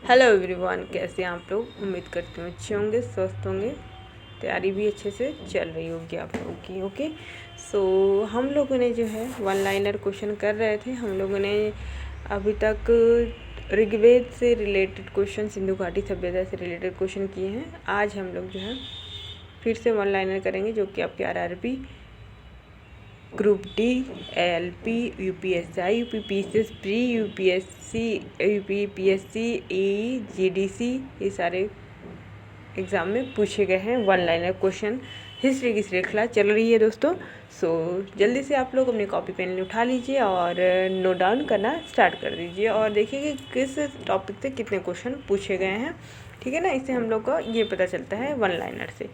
Hello everyone, कैसे हैं आप लोग। उम्मीद करती हूँ अच्छे होंगे, स्वस्थ होंगे। तैयारी भी अच्छे से चल रही होगी आप लोगों की। ओके, सो हम लोगों ने जो है वन लाइनर क्वेश्चन कर रहे थे। हम लोगों ने अभी तक ऋग्वेद से रिलेटेड क्वेश्चन, सिंधु घाटी सभ्यता से रिलेटेड क्वेश्चन किए हैं। आज हम लोग जो है फिर से वन लाइनर करेंगे, जो कि आपके RRB, group D, ALP, UPSI, UPPCS, pre UPSC, UPPSC, A GDC, ये सारे एग्ज़ाम में पूछे गए हैं वन लाइनर क्वेश्चन। हिस्ट्री की श्रृंखला चल रही है दोस्तों। सो जल्दी से आप लोग अपनी कॉपी पेन उठा लीजिए और नोट डाउन करना स्टार्ट कर दीजिए और देखिए कि किस टॉपिक से कितने क्वेश्चन पूछे गए हैं। ठीक है ना, इससे हम लोग को ये पता चलता है वन लाइनर से।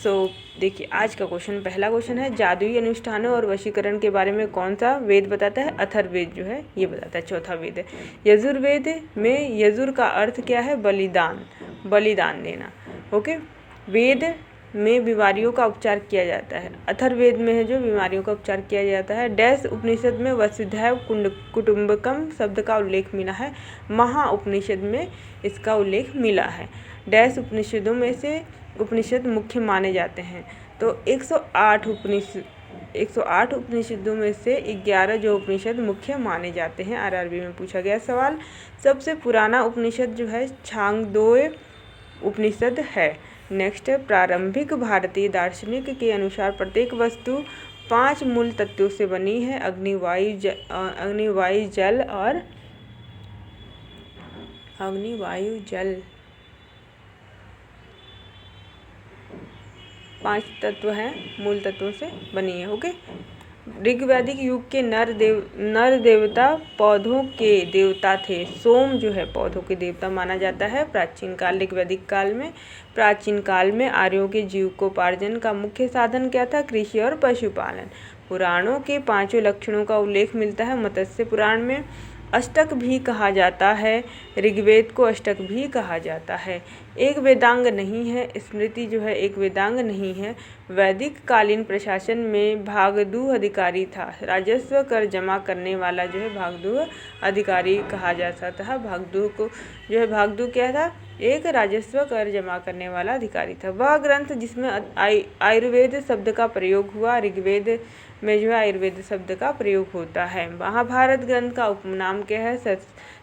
सो देखिए, आज का क्वेश्चन, पहला क्वेश्चन है, जादुई अनुष्ठानों और वशीकरण के बारे में कौन सा वेद बताता है। अथर्ववेद जो है ये बताता है, चौथा वेद है। यजुर्वेद में यजुर का अर्थ क्या है। बलिदान, बलिदान देना। ओके, वेद में बीमारियों का उपचार किया जाता है। अथर्ववेद में है जो बीमारियों का उपचार किया जाता है। डैश उपनिषद में वसुधैव कुटुंबकम शब्द का उल्लेख मिला है। महा उपनिषद में इसका उल्लेख मिला है। डैश उपनिषदों में से उपनिषद मुख्य माने जाते हैं। तो 108 उपनिषदों में से 11 जो उपनिषद मुख्य माने जाते हैं। आरआरबी में पूछा गया सवाल। सबसे पुराना उपनिषद जो है छांगदोय उपनिषद है। नेक्स्ट है, प्रारंभिक भारतीय दार्शनिक के अनुसार प्रत्येक वस्तु 5 मूल तत्वों से बनी है। अग्नि, वायु, जल 5 तत्व हैं, मूल तत्वों से बनी है। ओके, ऋग्वैदिक युग के नर देवता पौधों के देवता थे। सोम जो है पौधों के देवता माना जाता है। प्राचीन काल, ऋग्वैदिक काल में, प्राचीन काल में आर्यों के जीविकोपार्जन का मुख्य साधन क्या था। कृषि और पशुपालन। पुराणों के 5 लक्षणों का उल्लेख मिलता है। मत्स्य पुराण में अष्टक भी कहा जाता है। ऋग्वेद को अष्टक भी कहा जाता है। एक वेदांग नहीं है, स्मृति जो है एक वेदांग नहीं है। वैदिक कालीन प्रशासन में भागदू अधिकारी था। राजस्व कर जमा करने वाला जो है भागदू अधिकारी कहा जाता था। भागदू को जो है, भागदू क्या था, एक राजस्व कर जमा करने वाला अधिकारी था। वह ग्रंथ जिसमें आयुर्वेद शब्द का प्रयोग हुआ। ऋग्वेद में जो है आयुर्वेद शब्द का प्रयोग होता है। महाभारत ग्रंथ का उपनाम क्या है।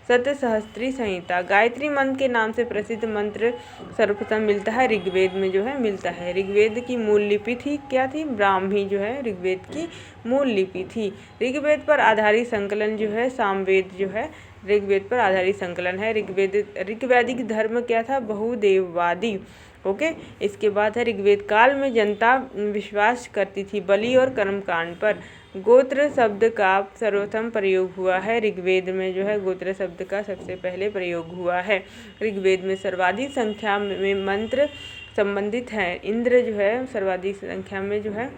सतसहस्त्री संहिता। गायत्री मंत्र के नाम से प्रसिद्ध मंत्र सर्वप्रथम मिलता है ऋग्वेद में जो है मिलता है। ऋग्वेद की मूल लिपि थी क्या थी। ब्राह्मी जो है ऋग्वेद की मूल लिपि थी। ऋग्वेद पर आधारित संकलन जो है सामवेद जो है ऋग्वेद पर आधारित संकलन है। ऋग्वैदिक धर्म क्या था, बहुदेववादी। ओके, इसके बाद है, ऋग्वेद काल में जनता विश्वास करती थी बलि और कर्मकांड पर। गोत्र शब्द का सर्वप्रथम प्रयोग हुआ है। ऋग्वेद में जो है गोत्र शब्द का सबसे पहले प्रयोग हुआ है। ऋग्वेद में सर्वाधिक संख्या में मंत्र संबंधित हैं। इंद्र जो है सर्वाधिक संख्या में जो है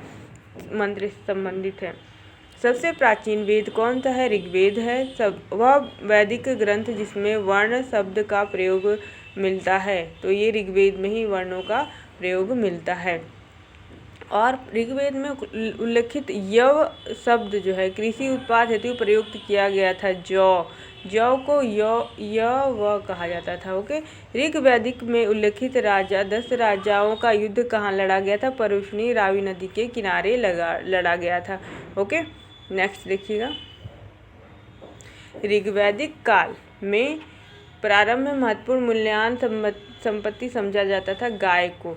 मंत्र संबंधित है। सबसे प्राचीन वेद कौन सा है। ऋग्वेद है। वह वैदिक ग्रंथ जिसमें वर्ण शब्द का प्रयोग मिलता है। तो ये ऋग्वेद में ही वर्णों का प्रयोग मिलता है। और ऋग्वेद में उल्लेखित यव शब्द जो है कृषि उत्पाद हेतु प्रयुक्त किया गया था। जौ को यव कहा जाता था। ओके, ऋग्वैदिक में उल्लेखित 10 राजाओं का युद्ध कहाँ लड़ा गया था। परुष्णी रावी नदी के किनारे लड़ा गया था। ओके, नेक्स्ट देखिएगा, ऋग्वैदिक काल में प्रारंभ में महत्वपूर्ण मूल्यवान संपत्ति समझा जाता था गाय को।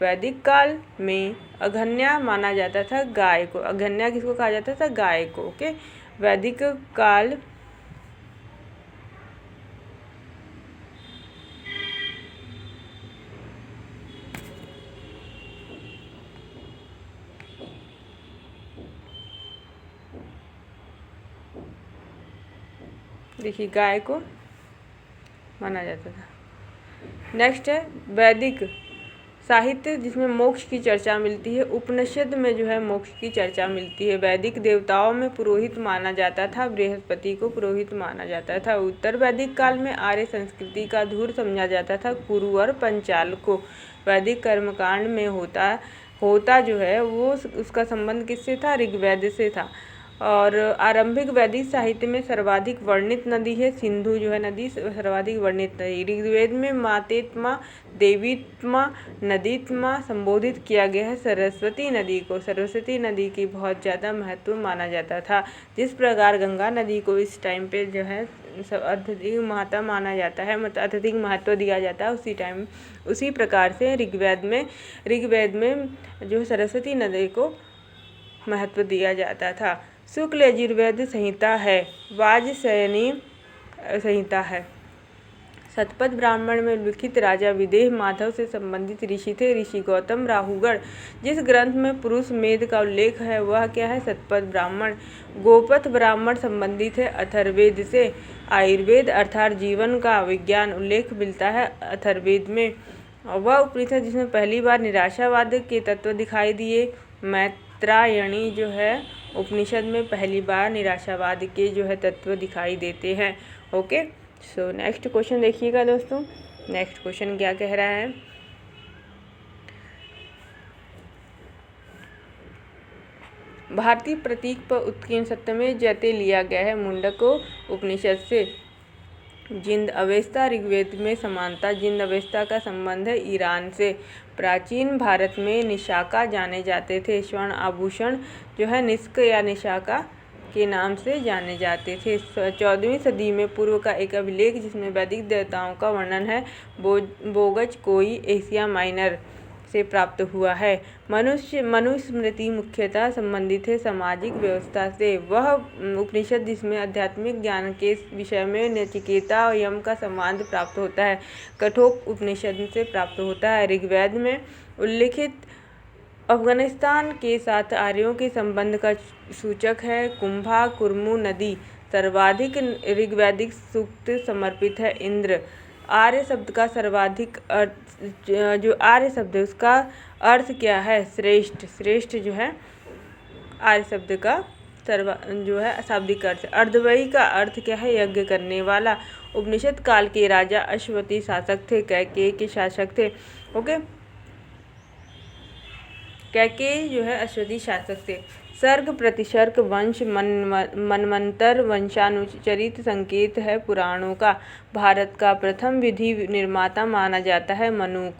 वैदिक काल में अघन्या माना जाता था गाय को। अघन्या किसको कहा जाता था, गाय को। ओके, वैदिक काल देखिए गाय को माना जाता था। नेक्स्ट है, वैदिक साहित्य जिसमें मोक्ष की चर्चा मिलती है। उपनिषद में जो है मोक्ष की चर्चा मिलती है। वैदिक देवताओं में पुरोहित माना जाता था। बृहस्पति को पुरोहित माना जाता था। उत्तर वैदिक काल में आर्य संस्कृति का धूर समझा जाता था कुरु और पंचाल को। वैदिक कर्मकांड में होता जो है वो उसका संबंध किससे था, ऋग्वेद से था। और आरंभिक वैदिक साहित्य में सर्वाधिक वर्णित नदी है सिंधु जो है नदी सर्वाधिक वर्णित नदी। ऋग्वेद में मातेत्मा देवीत्मा नदीत्मा संबोधित किया गया है सरस्वती नदी को। सरस्वती नदी की बहुत ज़्यादा महत्व माना जाता था। जिस प्रकार गंगा नदी को इस टाइम पे जो है अत्यधिक महत्व माना जाता है, मतलब अत्यधिक महत्व दिया जाता है, उसी प्रकार से ऋग्वेद में जो सरस्वती नदी को महत्व दिया जाता था। शुक्ल यजुर्वेद संहिता है, वाजसयनी संहिता है। शतपथ ब्राह्मण में लिखित राजा विदेह माधव से संबंधित ऋषि थे ऋषि गौतम राहुगढ़। जिस ग्रंथ में पुरुष मेद का उल्लेख है वह क्या है? शतपथ ब्राह्मण। गोपथ ब्राह्मण संबंधित है अथर्ववेद से। आयुर्वेद अर्थात जीवन का विज्ञान उल्लेख मिलता है अथर्ववेद में। वह उपनिषद जिसमें पहली बार निराशावाद के तत्व दिखाई दिए। मैत्रायणी जो है उपनिषद में पहली बार निराशावाद के जो है तत्व दिखाई देते हैं। ओके, सो नेक्स्ट क्वेश्चन देखिएगा दोस्तों। नेक्स्ट क्वेश्चन क्या कह रहा है? भारतीय प्रतीक पर उत्कीर्ण सत्यमेव जयते लिया गया है मुंडको उपनिषद से। जिंद अवेस्ता ऋग्वेद में समानता। जिंद अवेस्ता का संबंध है ईरान से। प्राचीन भारत में निशाका जाने जाते थे। स्वर्ण आभूषण जो है निष्क या निशाका के नाम से जाने जाते थे। 14वीं सदी में पूर्व का एक अभिलेख जिसमें वैदिक देवताओं का वर्णन है बोगज कोई एशिया माइनर से प्राप्त हुआ है। मनुस्मृति मुख्यतः संबंधित है सामाजिक व्यवस्था से। वह उपनिषद जिसमें आध्यात्मिक ज्ञान के विषय में नचिकेता और यम का संवाद प्राप्त होता है कठोप उपनिषद से प्राप्त होता है। ऋग्वेद में उल्लिखित अफगानिस्तान के साथ आर्यों के संबंध का सूचक है कुंभा कुर्मू नदी। सर्वाधिक ऋग्वैदिक सूक्त समर्पित है इंद्र। आर्य शब्द का सर्वाधिक जो आर्य शब्द है उसका अर्थ क्या है? श्रेष्ठ। श्रेष्ठ जो है आर्य शब्द का जो है शाब्दिक अर्थ। अर्धवयी का अर्थ क्या है? यज्ञ करने वाला। उपनिषद काल के राजा अश्वती शासक थे, कैकेयी के शासक थे। ओके, कैकेयी जो है अश्वती शासक थे। सर्ग प्रतिसर्ग वंश मनवंतर वंशानुचरित संकेत है पुराणों का। भारत का प्रथम विधि निर्माता माना जाता है मनु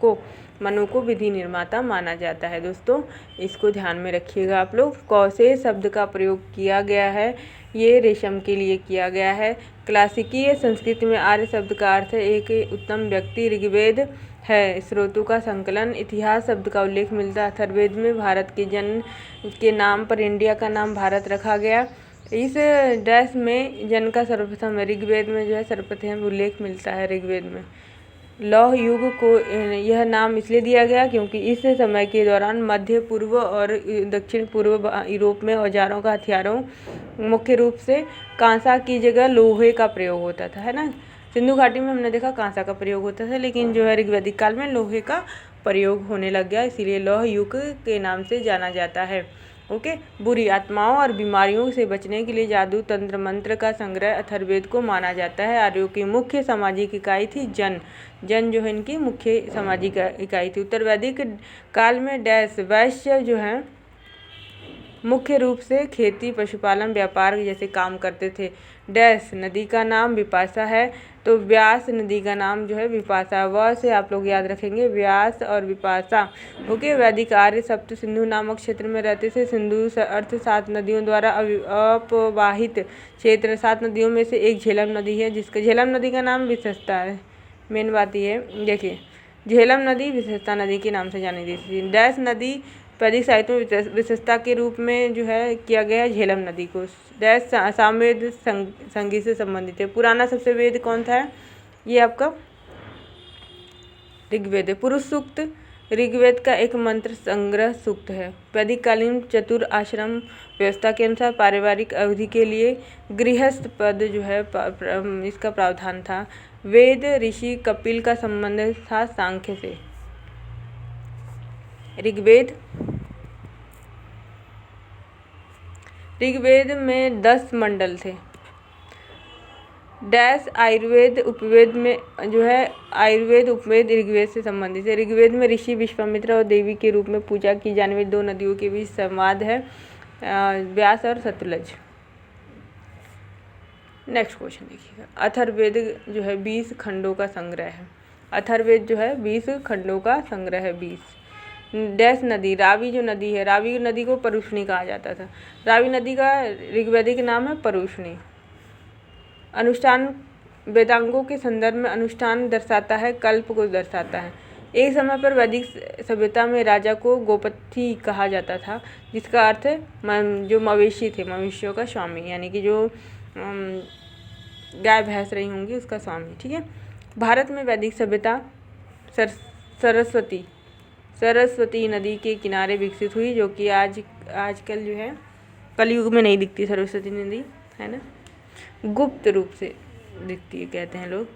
को विधि निर्माता माना जाता है। दोस्तों इसको ध्यान में रखिएगा आप लोग। कौशे शब्द का प्रयोग किया गया है, ये रेशम के लिए किया गया है। क्लासिकीय संस्कृत में आर्य शब्द का अर्थ है एक उत्तम व्यक्ति। ऋग्वेद है स्रोतों का संकलन। इतिहास शब्द का उल्लेख मिलता है अथर्ववेद में। भारत के जन्म के नाम पर इंडिया का नाम भारत रखा गया। इस डैश में जन का सर्वप्रथम ऋग्वेद में जो है सर्वप्रथम उल्लेख मिलता है ऋग्वेद में। लौह युग को यह नाम इसलिए दिया गया क्योंकि इस समय के दौरान मध्य पूर्व और दक्षिण पूर्व यूरोप में औजारों का हथियारों मुख्य रूप से कांसा की जगह लोहे का प्रयोग होता था, है ना। सिंधु घाटी में हमने देखा कांसा का प्रयोग होता था, लेकिन जो है ऋग्वैदिक काल में लोहे का प्रयोग होने लग गया, इसीलिए लौह युग के नाम से जाना जाता है। ओके, बुरी आत्माओं और बीमारियों से बचने के लिए जादू तंत्र मंत्र का संग्रह अथर्ववेद को माना जाता है। आर्यों की मुख्य सामाजिक इकाई थी जन जो है इनकी मुख्य सामाजिक इकाई थी। उत्तर वैदिक काल में डैश वैश्य जो है मुख्य रूप से खेती पशुपालन व्यापार जैसे काम करते थे। डैश नदी का नाम विपाशा है, तो व्यास नदी का नाम जो है विपाशा। व से आप लोग याद रखेंगे व्यास और विपाशा। ओके, वैदिक आर्य सप्त सिंधु नामक क्षेत्र में रहते थे। सिंधु अर्थ 7 नदियों द्वारा अपवाहित क्षेत्र। 7 नदियों में से एक झेलम नदी है, जिसका झेलम नदी का नाम विशेषता है। मेन बात ये है, देखिए झेलम नदी विशेषता नदी के नाम से जानी जाती है। डैश नदी वैदिक साहित्य में विशेषता के रूप में जो है किया गया है झेलम नदी को। डैश सामवेद संगीत से संबंधित है। पुराना सबसे वेद कौन था? ये आपका ऋग्वेद है। पुरुष सूक्त ऋग्वेद का एक मंत्र संग्रह सूक्त है। वैदिक कालीन चतुर आश्रम व्यवस्था के अनुसार पारिवारिक अवधि के लिए गृहस्थ पद जो है इसका प्रावधान था। वेद ऋषि कपिल का संबंध था सांख्य से। ऋग्वेद में 10 मंडल थे। डैश आयुर्वेद उपवेद में जो है आयुर्वेद उपवेद ऋग्वेद से संबंधित है। ऋग्वेद में ऋषि विश्वामित्र और देवी के रूप में पूजा की जाने वाली 2 नदियों के बीच संवाद है, व्यास और सतलज। नेक्स्ट क्वेश्चन देखिएगा, अथर्ववेद जो है 20 खंडों का संग्रह है। अथर्ववेद जो है 20 खंडों का संग्रह है। 20 डैश नदी, रावी जो नदी है, रावी नदी को परुष्णी कहा जाता था। रावी नदी का ऋग्वैदिक नाम है परुष्णी। अनुष्ठान वेदांगों के संदर्भ में अनुष्ठान दर्शाता है, कल्प को दर्शाता है। एक समय पर वैदिक सभ्यता में राजा को गोपति कहा जाता था, जिसका अर्थ है जो मवेशी थे, मवेशियों का स्वामी, यानी कि जो गाय भैंस रही होंगी उसका स्वामी। ठीक है। भारत में वैदिक सभ्यता सरस्वती नदी के किनारे विकसित हुई, जो कि आजकल जो है कलयुग में नहीं दिखती सरस्वती नदी, है ना, गुप्त रूप से दिखती है कहते हैं लोग।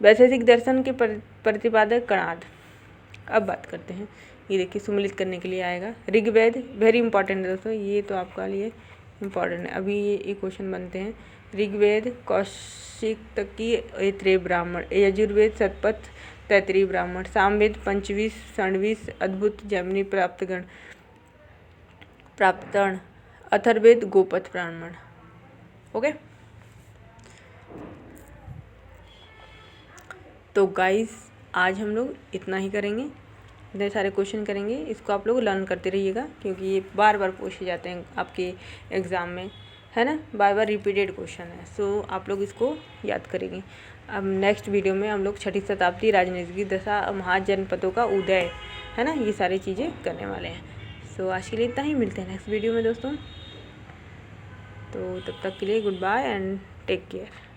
वैशेषिक दर्शन के प्रतिपादक कणाद। अब बात करते हैं, ये देखिए सुमिलित करने के लिए आएगा। ऋग्वेद वेरी इंपॉर्टेंट है दोस्तों, ये तो आपका लिए इम्पॉर्टेंट है। अभी ये क्वेश्चन बनते हैं। ऋग्वेद कौशिकी ऐत्रेय ब्राह्मण, यजुर्वेद शतपथ तैतरीय ब्राह्मण, सामवेद पंचवीस षणवीस अद्भुत जैमिनी प्राप्तगण, अथर्ववेद गोपथ ब्राह्मण। ओके, तो गाइस आज हम लोग इतना ही करेंगे, इतने सारे क्वेश्चन करेंगे। इसको आप लोग लर्न करते रहिएगा, क्योंकि ये बार बार पूछे जाते हैं आपके एग्ज़ाम में, है ना, बार बार रिपीटेड क्वेश्चन है। सो आप लोग इसको याद करेंगे। अब नेक्स्ट वीडियो में हम लोग 6वीं शताब्दी राजनीति की दशा, महाजनपदों का उदय, है ना, ये सारी चीज़ें करने वाले हैं। सो आज के लिए इतना ही, मिलते हैं नेक्स्ट वीडियो में दोस्तों। तो तब तक के लिए good bye and take care.